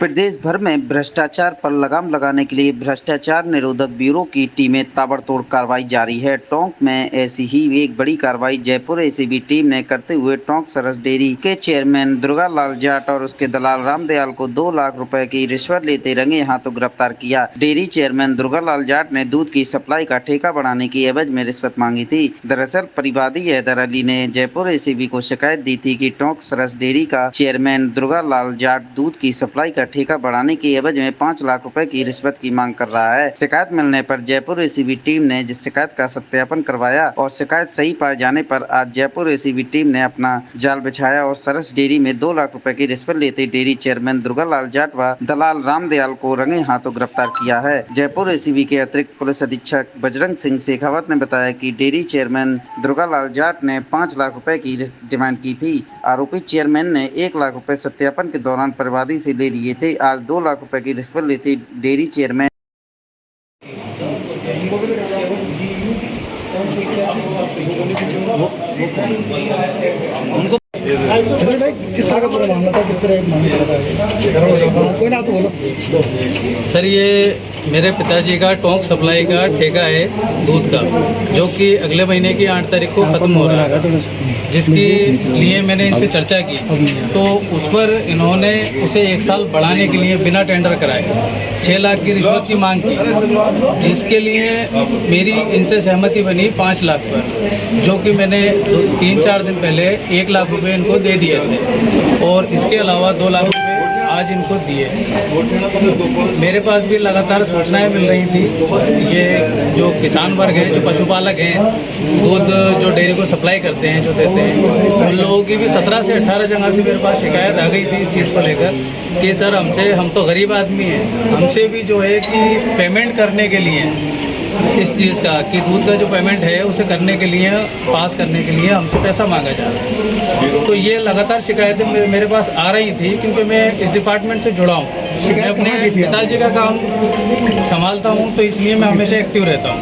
प्रदेश भर में भ्रष्टाचार पर लगाम लगाने के लिए भ्रष्टाचार निरोधक ब्यूरो की टीमें ताबड़तोड़ कार्रवाई जारी है। टोंक में ऐसी ही एक बड़ी कार्रवाई जयपुर एसीबी टीम ने करते हुए टोंक सरस डेयरी के चेयरमैन दुर्गा लाल जाट और उसके दलाल रामदयाल को 2 लाख रुपए की रिश्वत लेते रंगे हाथों गिरफ्तार किया। डेयरी चेयरमैन दुर्गा लाल जाट ने दूध की सप्लाई का ठेका बढ़ाने की एवज में रिश्वत मांगी थी। दरअसल परिवादी हैदर अली ने जयपुर एसीबी को शिकायत दी थी कि टोंक सरस डेयरी का चेयरमैन दुर्गा लाल जाट दूध की सप्लाई का ठेका बढ़ाने की एवज में 5 लाख रुपए की रिश्वत की मांग कर रहा है। शिकायत मिलने पर जयपुर एसीबी टीम ने जिस शिकायत का सत्यापन करवाया और शिकायत सही पाए जाने पर आज जयपुर एसीबी टीम ने अपना जाल बिछाया और सरस डेयरी में 2 लाख रुपए की रिश्वत लेते डेयरी चेयरमैन दुर्गा लाल जाट व दलाल रामदयाल को रंगे हाथों गिरफ्तार किया है। जयपुर एसीबी के अतिरिक्त पुलिस अधीक्षक बजरंग सिंह शेखावत ने बताया कि डेयरी चेयरमैन दुर्गा लाल जाट ने 5 लाख रुपए की डिमांड की थी। आरोपी चेयरमैन ने 1 लाख रुपए सत्यापन के दौरान परिवादी से ले लिए थे। आज 2 लाख रुपए की रिश्वत लेते डेयरी चेयरमैन किस तरह का पूरा मामला था, किस तरह कोई ना तो बोलो। सर, ये मेरे पिताजी का टोंक सप्लाई का ठेका है दूध का, जो कि अगले महीने की 8 तारीख को ख़त्म हो रहा है, जिसके लिए मैंने इनसे चर्चा की तो उस पर इन्होंने उसे 1 साल बढ़ाने के लिए बिना टेंडर कराए 6 लाख की रिश्वत की मांग की, जिसके लिए मेरी इनसे सहमति बनी 5 लाख पर, जो कि मैंने 3-4 दिन पहले 1 लाख रुपए इनको दे दिए थे और इसके अलावा 2 लाख रुपए आज इनको दिए। मेरे पास भी लगातार सूचनाएं मिल रही थी। ये जो किसान वर्ग है, जो पशुपालक हैं, दूध जो डेयरी को सप्लाई करते हैं, जो देते हैं, उन लोगों की भी 17 से 18 जगह से मेरे पास शिकायत आ गई थी इस चीज़ को लेकर कि सर हम तो गरीब आदमी हैं, हमसे भी जो है कि पेमेंट करने के लिए इस चीज़ का कि दूध का जो पेमेंट है उसे करने के लिए, पास करने के लिए हमसे पैसा मांगा जा रहा है। तो ये लगातार शिकायतें मेरे पास आ रही थी, क्योंकि मैं इस डिपार्टमेंट से जुड़ा हूँ, मैं अपने पिताजी का काम संभालता हूँ, तो इसलिए मैं हमेशा एक्टिव रहता हूँ।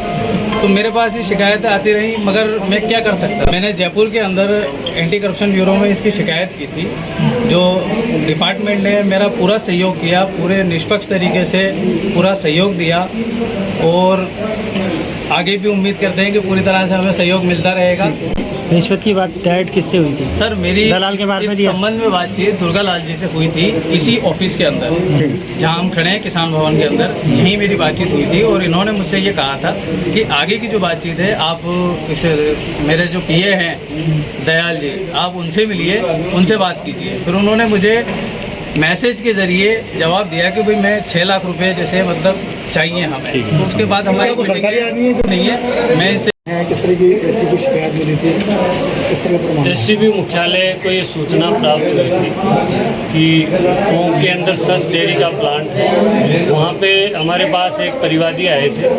तो मेरे पास ये शिकायतें आती रही, मगर मैं क्या कर सकता। मैंने जयपुर के अंदर एंटी करप्शन ब्यूरो में इसकी शिकायत की थी, जो डिपार्टमेंट ने मेरा पूरा सहयोग किया, पूरे निष्पक्ष तरीके से पूरा सहयोग दिया और आगे भी उम्मीद करते हैं कि पूरी तरह से हमें सहयोग मिलता रहेगा। रिश्वत की बात डायरेक्ट किससे हुई थी? सर, मेरी दलाल के बारे में इस संबंध में बातचीत दुर्गा लाल जी से हुई थी, इसी ऑफिस के अंदर जहां हम खड़े हैं, किसान भवन के अंदर, यहीं मेरी बातचीत हुई थी और इन्होंने मुझसे ये कहा था कि आगे की जो बातचीत है आप मेरे जो पीए हैं दयाल जी, आप उनसे मिलिए, उनसे बात कीजिए। फिर उन्होंने मुझे मैसेज के ज़रिए जवाब दिया कि भाई मैं 6 लाख रुपए जैसे मतलब चाहिए हमें। तो उसके बाद हमारी नहीं है, मैं इनसे किस तरह की ऐसी कोई शिकायत मिली थी, किस तरह एसीबी मुख्यालय को ये सूचना प्राप्त हुई थी कि टोंक के अंदर सरस डेयरी का प्लांट है। वहाँ पे हमारे पास एक परिवादी आए थे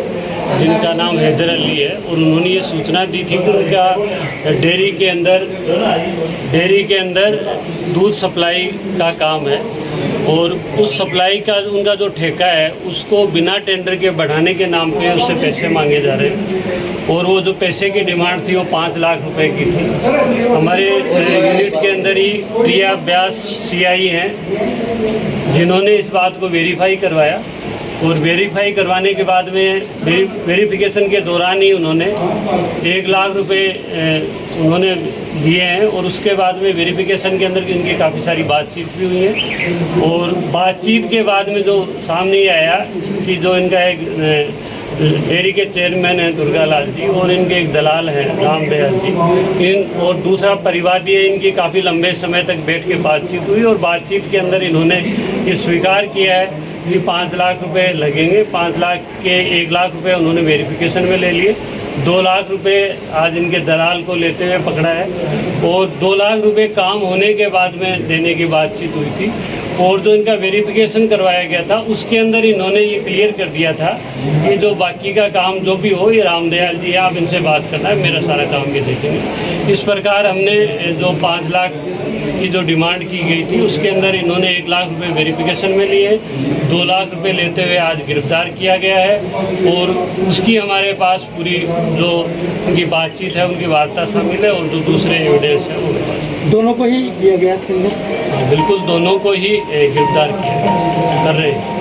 जिनका नाम हैदर अली है, और उन्होंने ये सूचना दी थी कि उनका डेयरी के अंदर दूध सप्लाई का काम है और उस सप्लाई का उनका जो ठेका है उसको बिना टेंडर के बढ़ाने के नाम पे उससे पैसे मांगे जा रहे हैं, और वो जो पैसे की डिमांड थी वो 5 लाख रुपए की थी। हमारे यूनिट के अंदर ही प्रिया व्यास सीआई हैं, जिन्होंने इस बात को वेरीफाई करवाया और वेरीफाई करवाने के बाद में वेरिफिकेशन के दौरान ही उन्होंने 1 लाख रुपए उन्होंने दिए हैं, और उसके बाद में वेरिफिकेशन के अंदर इनकी काफ़ी सारी बातचीत भी हुई है। और बातचीत के बाद में जो सामने ये आया कि जो इनका एक डेयरी के चेयरमैन हैं दुर्गा लाल जी और इनके एक दलाल हैं रामदयाल जी, और दूसरा परिवादी है, इनकी काफ़ी लंबे समय तक बैठ के बातचीत हुई और बातचीत के अंदर इन्होंने ये स्वीकार किया है कि 5 लाख रुपए लगेंगे। 5 लाख के 1 लाख रुपए उन्होंने वेरिफिकेशन में ले लिए, 2 लाख रुपए आज इनके दलाल को लेते हुए पकड़ा है, और 2 लाख रुपए काम होने के बाद में देने की बातचीत हुई थी। और जो इनका वेरिफिकेशन करवाया गया था उसके अंदर इन्होंने ये क्लियर कर दिया था कि जो बाकी का काम जो भी हो ये रामदयाल जी है, आप इनसे बात करना है, मेरा सारा काम ये देखेंगे। इस प्रकार हमने जो 5 लाख की जो डिमांड की गई थी उसके अंदर इन्होंने 1 लाख रुपए वेरिफिकेशन में लिए, 2 लाख रुपए लेते हुए आज गिरफ्तार किया गया है, और उसकी हमारे पास पूरी जो उनकी बातचीत है, उनकी वार्ता शामिल है, और जो दूसरे एविडेंस है वो दोनों को ही दिया गया इसके अंदर? बिल्कुल, दोनों को ही गिरफ्तार किया गया। कर रहे हैं।